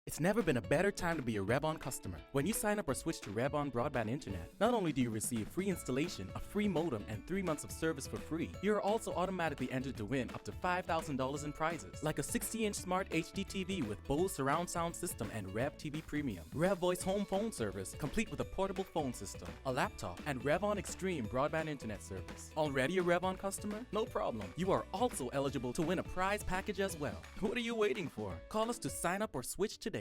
It's never been a better time to be a Revon customer. When you sign up or switch to Revon broadband internet, not only do you receive free installation, a free modem, and 3 months of service for free, you're also automatically entered to win up to $5,000 in prizes, like a 60-inch smart HD TV with Bose surround sound system and Rev TV Premium, Rev Voice home phone service, complete with a portable phone system, a laptop, and Revon Extreme broadband internet service. Already a Revon customer? No problem. You are also eligible to win a prize package as well. What are you waiting for? Call us to sign up or switch today.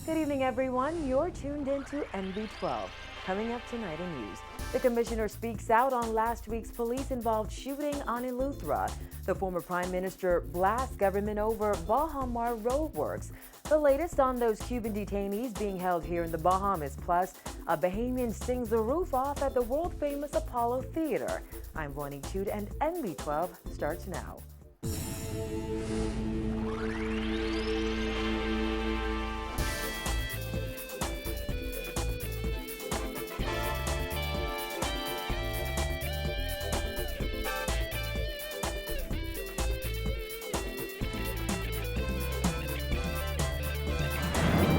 Good evening, everyone. You're tuned into NB12. Coming up tonight in news, the commissioner speaks out on last week's police-involved shooting on Eleuthera. The former prime minister blasts government over Baha Mar roadworks. The latest on those Cuban detainees being held here in the Bahamas. Plus, a Bahamian sings the roof off at the world-famous Apollo Theater. I'm Vonnie Tude, and NB12 starts now.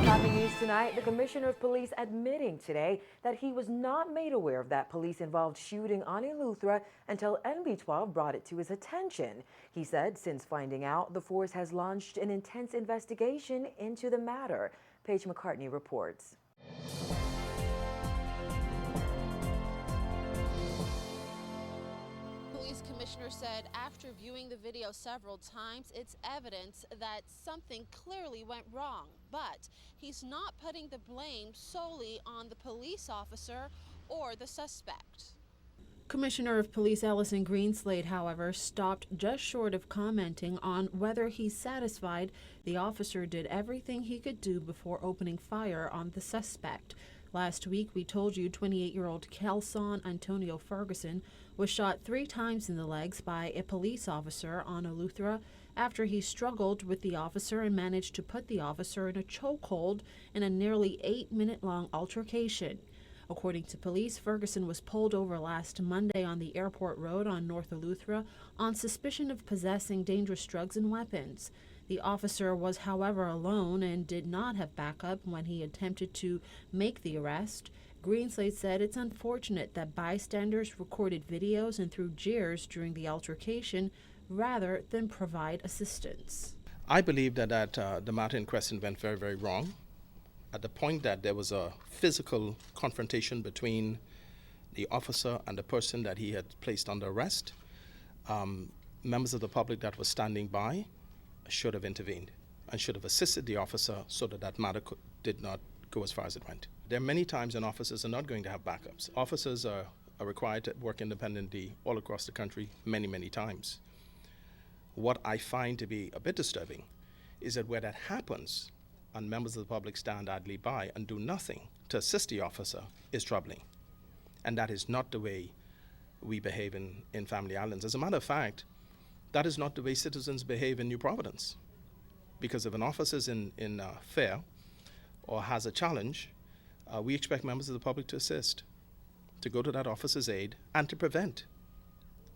Topping news tonight, the commissioner of police admitting today that he was not made aware of that police-involved shooting on Eleuthera until NB12 brought it to his attention. He said since finding out, the force has launched an intense investigation into the matter. Paige McCartney reports. Commissioner said after viewing the video several times, it's evidence that something clearly went wrong, but he's not putting the blame solely on the police officer or the suspect. Commissioner of Police Allison Greenslade, however, stopped just short of commenting on whether he's satisfied the officer did everything he could do before opening fire on the suspect. Last week, we told you 28-year-old Kelson Antonio Ferguson was shot 3 times in the legs by a police officer on Eleuthera after he struggled with the officer and managed to put the officer in a chokehold in a nearly 8-minute-long altercation. According to police, Ferguson was pulled over last Monday on the airport road on North Eleuthera on suspicion of possessing dangerous drugs and weapons. The officer was, however, alone and did not have backup when he attempted to make the arrest. Greenslade said it's unfortunate that bystanders recorded videos and threw jeers during the altercation rather than provide assistance. I believe that the matter in question went very, very wrong. At the point that there was a physical confrontation between the officer and the person that he had placed under arrest, members of the public that were standing by should have intervened and should have assisted the officer so that that matter did not go as far as it went. There are many times when officers are not going to have backups. Officers are required to work independently all across the country many, many times. What I find to be a bit disturbing is that where that happens and members of the public stand idly by and do nothing to assist the officer is troubling. And that is not the way we behave in Family Islands. As a matter of fact, that is not the way citizens behave in New Providence. Because if an officer is in fear or has a challenge, we expect members of the public to assist, to go to that officer's aid, and to prevent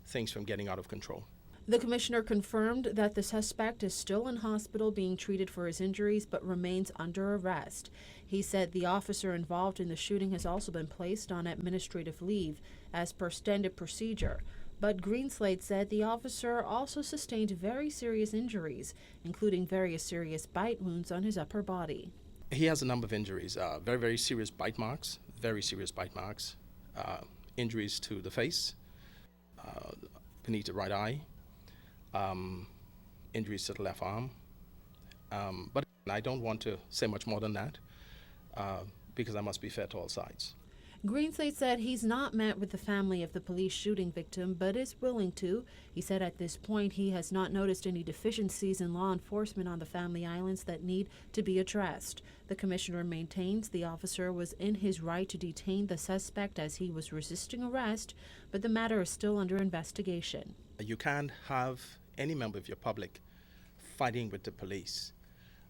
things from getting out of control. The commissioner confirmed that the suspect is still in hospital being treated for his injuries but remains under arrest. He said the officer involved in the shooting has also been placed on administrative leave as per standard procedure. But Greenslade said the officer also sustained very serious injuries, including various serious bite wounds on his upper body. He has a number of injuries, very, very serious bite marks, injuries to the face, beneath the right eye, injuries to the left arm. But I don't want to say much more than that because I must be fair to all sides. Greenslade said he's not met with the family of the police shooting victim, but is willing to. He said at this point he has not noticed any deficiencies in law enforcement on the Family Islands that need to be addressed. The commissioner maintains the officer was in his right to detain the suspect as he was resisting arrest, but the matter is still under investigation. You can't have any member of your public fighting with the police.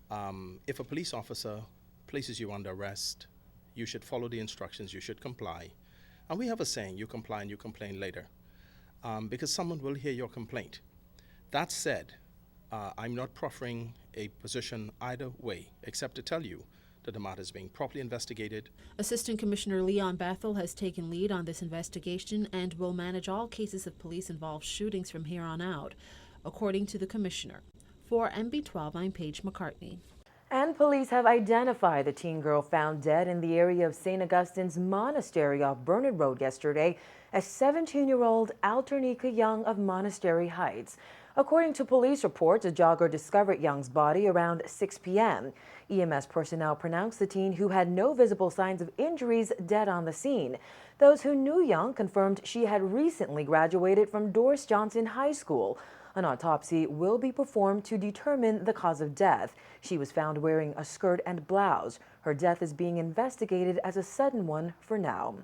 If a police officer places you under arrest, you should follow the instructions, you should comply. And we have a saying, you comply and you complain later, because someone will hear your complaint. That said, I'm not proffering a position either way, except to tell you that the matter is being properly investigated. Assistant Commissioner Leon Bethel has taken lead on this investigation and will manage all cases of police-involved shootings from here on out, according to the Commissioner. For MB12, I'm Paige McCartney. And police have identified the teen girl found dead in the area of St. Augustine's Monastery off Burnett Road yesterday as 17-year-old Alternica Young of Monastery Heights. According to police reports, a jogger discovered Young's body around 6 p.m. EMS personnel pronounced the teen, who had no visible signs of injuries, dead on the scene. Those who knew Young confirmed she had recently graduated from Doris Johnson High School. An autopsy will be performed to determine the cause of death. She was found wearing a skirt and blouse. Her death is being investigated as a sudden one for now.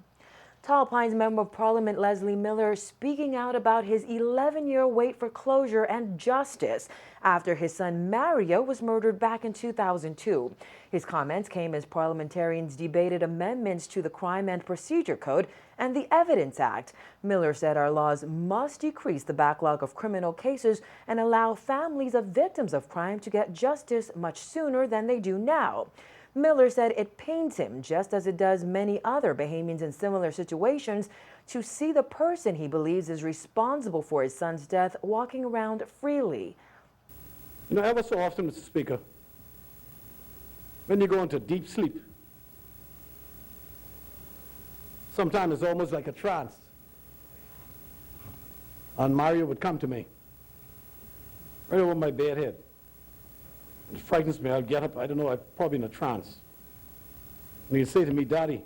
Tall Pines Member of Parliament Leslie Miller speaking out about his 11-year wait for closure and justice after his son Mario was murdered back in 2002. His comments came as parliamentarians debated amendments to the Crime and Procedure Code and the Evidence Act. Miller said our laws must decrease the backlog of criminal cases and allow families of victims of crime to get justice much sooner than they do now. Miller said it pains him, just as it does many other Bahamians in similar situations, to see the person he believes is responsible for his son's death walking around freely. You know, ever so often, Mr. Speaker, when you go into deep sleep, sometimes it's almost like a trance. And Mario would come to me, right over my bed head. It frightens me. I'll get up. I don't know. I'm probably in a trance. And he'd say to me, "Daddy,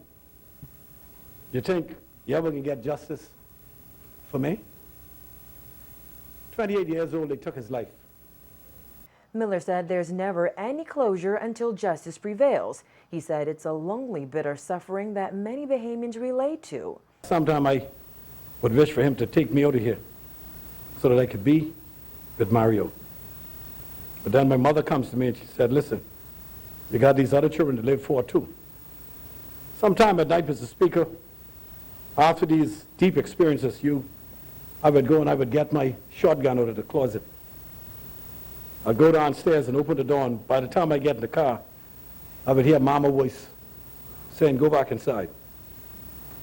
you think you ever can get justice for me?" 28 years old, they took his life. Miller said there's never any closure until justice prevails. He said it's a lonely, bitter suffering that many Bahamians relate to. Sometime I would wish for him to take me out of here so that I could be with Mario. But then my mother comes to me and she said, "Listen, you got these other children to live for too." Sometime at night, Mr. Speaker, after these deep experiences, I would go and I would get my shotgun out of the closet. I'd go downstairs and open the door, and by the time I get in the car, I would hear Mama's voice saying, "Go back inside.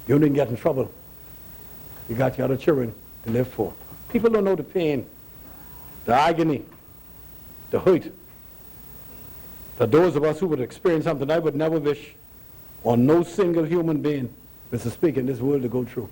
You didn't get in trouble. You got your other children to live for." People don't know the pain, the agony, the hurt that those of us who would experience something I would never wish on no single human being, Mr. Speaker, in this world to go through.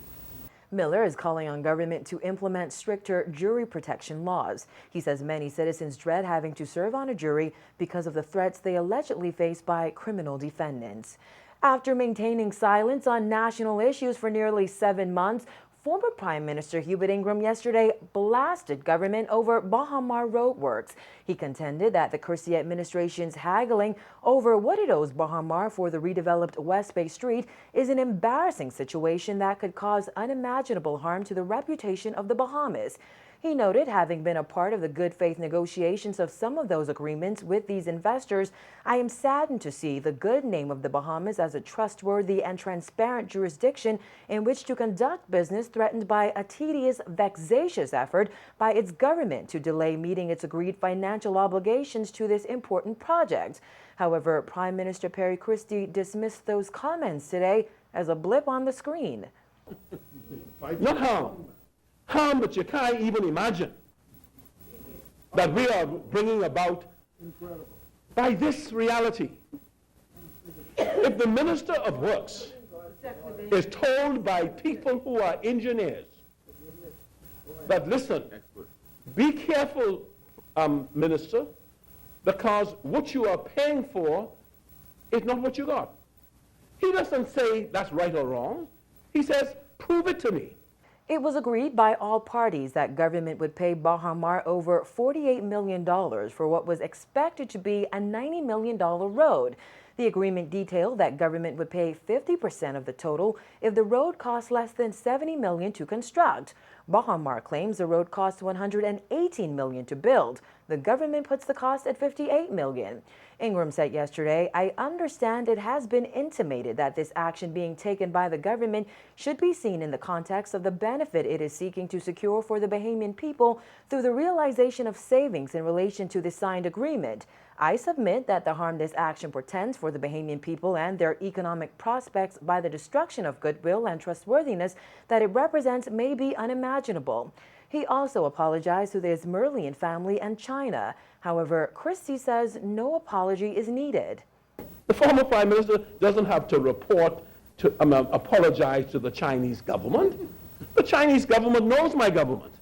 Miller is calling on government to implement stricter jury protection laws. He says many citizens dread having to serve on a jury because of the threats they allegedly face by criminal defendants. After maintaining silence on national issues for nearly 7 months, former Prime Minister Hubert Ingraham yesterday blasted government over Baha Mar roadworks. He contended that the Kersey administration's haggling over what it owes Baha Mar for the redeveloped West Bay Street is an embarrassing situation that could cause unimaginable harm to the reputation of the Bahamas. He noted, having been a part of the good faith negotiations of some of those agreements with these investors, "I am saddened to see the good name of the Bahamas as a trustworthy and transparent jurisdiction in which to conduct business threatened by a tedious, vexatious effort by its government to delay meeting its agreed financial obligations to this important project." However, Prime Minister Perry Christie dismissed those comments today as a blip on the screen. Not harm that you can't even imagine that we are bringing about by this reality. If the Minister of Works is told by people who are engineers that, "Listen, be careful, Minister, because what you are paying for is not what you got." He doesn't say that's right or wrong. He says, "Prove it to me." It was agreed by all parties that government would pay Baha Mar over $48 million for what was expected to be a $90 million road. The agreement detailed that government would pay 50% of the total if the road costs less than $70 million to construct. Baha Mar claims the road costs $118 million to build. The government puts the cost at $58 million. Ingram said yesterday, "I understand it has been intimated that this action being taken by the government should be seen in the context of the benefit it is seeking to secure for the Bahamian people through the realization of savings in relation to the signed agreement. I submit that the harm this action portends for the Bahamian people and their economic prospects by the destruction of goodwill and trustworthiness that it represents may be unimaginable." He also apologized to the Ismerlian family and China. However, Christie says no apology is needed. The former Prime Minister doesn't have to apologize to the Chinese government. The Chinese government knows my government.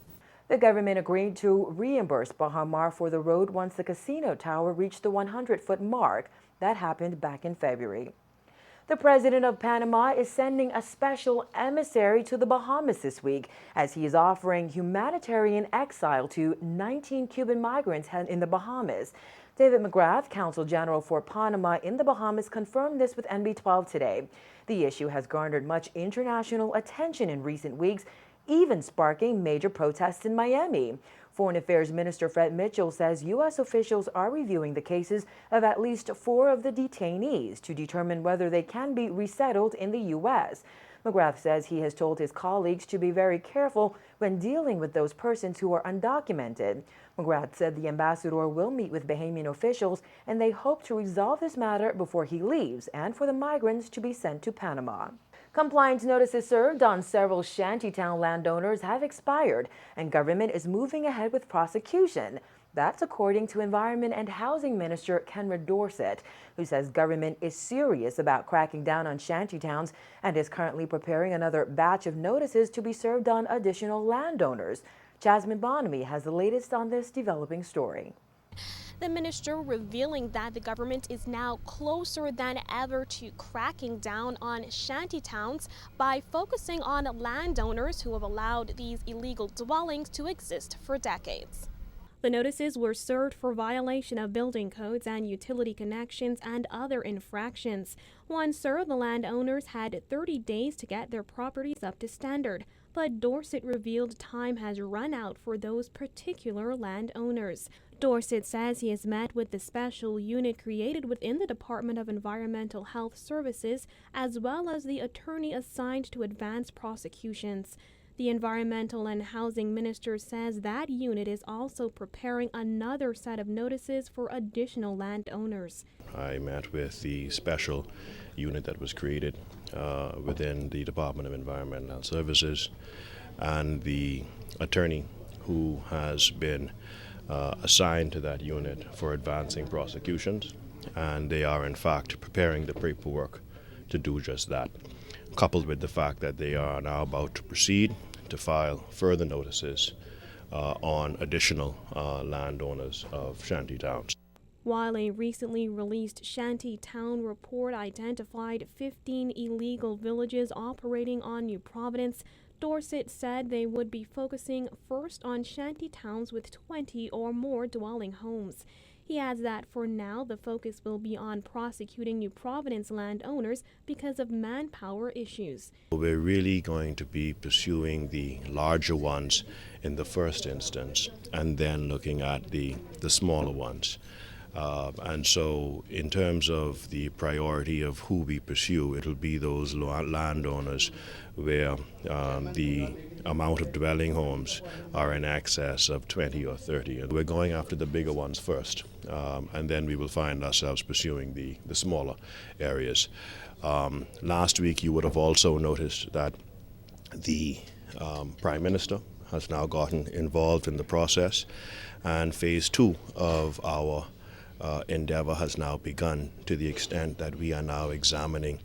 The government agreed to reimburse Baha Mar for the road once the casino tower reached the 100-foot mark. That happened back in February. The president of Panama is sending a special emissary to the Bahamas this week as he is offering humanitarian exile to 19 Cuban migrants in the Bahamas. David McGrath, Consul General for Panama in the Bahamas, confirmed this with NB12 today. The issue has garnered much international attention in recent weeks, even sparking major protests in Miami. Foreign Affairs Minister Fred Mitchell says U.S. officials are reviewing the cases of at least 4 of the detainees to determine whether they can be resettled in the U.S. McGrath says he has told his colleagues to be very careful when dealing with those persons who are undocumented. McGrath said the ambassador will meet with Bahamian officials and they hope to resolve this matter before he leaves and for the migrants to be sent to Panama. Compliance notices served on several shantytown landowners have expired, and government is moving ahead with prosecution. That's according to Environment and Housing Minister Kenred Dorset, who says government is serious about cracking down on shantytowns and is currently preparing another batch of notices to be served on additional landowners. Jasmine Bonamy has the latest on this developing story. The minister revealing that the government is now closer than ever to cracking down on shantytowns by focusing on landowners who have allowed these illegal dwellings to exist for decades. The notices were served for violation of building codes and utility connections and other infractions. Once served, the landowners had 30 days to get their properties up to standard. But Dorset revealed time has run out for those particular landowners. Dorset says he has met with the special unit created within the Department of Environmental Health Services, as well as the attorney assigned to advance prosecutions. The Environmental and Housing Minister says that unit is also preparing another set of notices for additional landowners. I met with the special unit that was created within the Department of Environmental Services and the attorney who has been assigned to that unit for advancing prosecutions, and they are in fact preparing the paperwork to do just that, coupled with the fact that they are now about to proceed to file further notices on additional landowners of shantytowns. While a recently released Shantytown report identified 15 illegal villages operating on New Providence, Dorset said they would be focusing first on shantytowns with 20 or more dwelling homes. He adds that for now, the focus will be on prosecuting New Providence landowners because of manpower issues. We're really going to be pursuing the larger ones in the first instance and then looking at the smaller ones. And so in terms of the priority of who we pursue, it'll be those landowners where the amount of dwelling homes are in excess of 20 or 30. And we're going after the bigger ones first, and then we will find ourselves pursuing the smaller areas. Last week you would have also noticed that the Prime Minister has now gotten involved in the process, and phase 2 of our endeavor has now begun, to the extent that we are now examining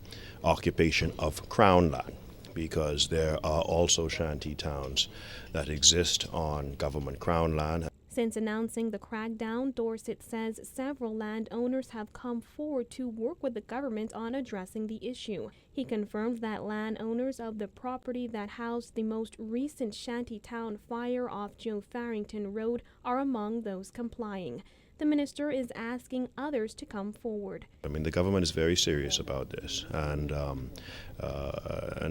occupation of Crown land, because there are also shanty towns that exist on government Crown land. Since announcing the crackdown, Dorset says several landowners have come forward to work with the government on addressing the issue. He confirmed that landowners of the property that housed the most recent shantytown fire off Joe Farrington Road are among those complying. The minister is asking others to come forward. I mean, the government is very serious about this, and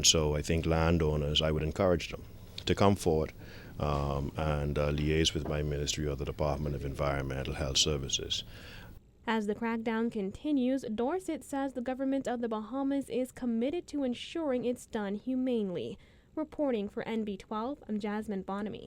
so I think landowners, I would encourage them to come forward and liaise with my ministry or the Department of Environmental Health Services. As the crackdown continues, Dorset says the government of the Bahamas is committed to ensuring it's done humanely. Reporting for NB12, I'm Jasmine Bonamy.